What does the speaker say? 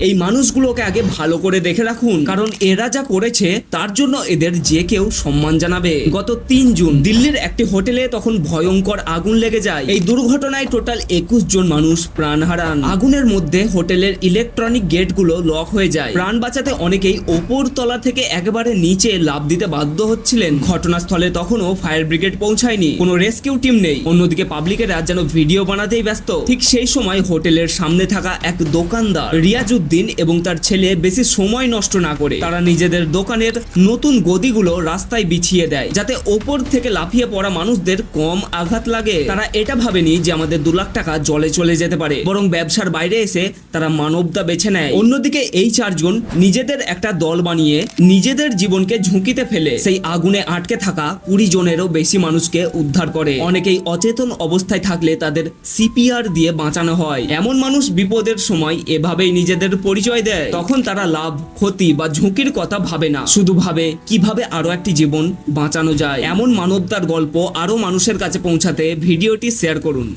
এই মানুষগুলোকে আগে ভালো করে দেখে রাখুন, কারণ এরা যা করেছে তার জন্য এদের যে কেউ সম্মান জানাবে। গত 3 জুন দিল্লির একটি হোটেলে তখন ভয়ঙ্কর আগুন লেগে যায়। এই দুর্ঘটনায় টোটাল 21 জন মানুষ প্রাণ হারান। আগুনের মধ্যে হোটেলের ইলেকট্রনিক গেটগুলো লক হয়ে যায়। প্রাণ বাঁচাতে অনেকেই ওপর তলা থেকে একেবারে নিচে লাফ দিতে বাধ্য হচ্ছিলেন। ঘটনাস্থলে তখনও ফায়ার ব্রিগেড পৌঁছায়নি, কোনো রেস্কিউ টিম নেই। অন্যদিকে পাবলিকেরা যেন ভিডিও বানাতেই ব্যস্ত। ঠিক সেই সময় হোটেলের সামনে থাকা এক দোকানদার রিয়াজউদ্দিন এবং তার ছেলে বেশি সময় নষ্ট না করে তারা নিজেদের দোকানের নতুন গদিগুলো রাস্তায় বিছিয়ে দেয়, যাতে ওপর থেকে লাফিয়ে পড়া মানুষদের কম আঘাত লাগে। তারা এটা ভাবেনি যে আমাদের 2 লাখ টাকা জলে চলে যেতে পারে, বরং ব্যবসার বাইরে এসে তারা মানবতা বেছে নেয়। অন্যদিকে এই 4 জন নিজেদের একটা দল বানিয়ে নিজেদের জীবনকে ঝুঁকিতে ফেলে সেই আগুনে আটকে থাকা 20 জনেরও বেশি মানুষকে উদ্ধার করে। অনেকেই অচেতন অবস্থায় থাকলে তাদের সিপিআর দিয়ে বাঁচানো হয়। এমন মানুষ বিপদের সময় এভাবেই নিজেদের পরিচয় দেয়। তখন তারা লাভ, ক্ষতি বা ঝুঁকির কথা ভাবে না, শুধু ভাবে কিভাবে আরো একটি জীবন বাঁচানো যায়। এমন মানবতার গল্প আরো মানুষের কাছে পৌঁছাতে ভিডিওটি শেয়ার করুন।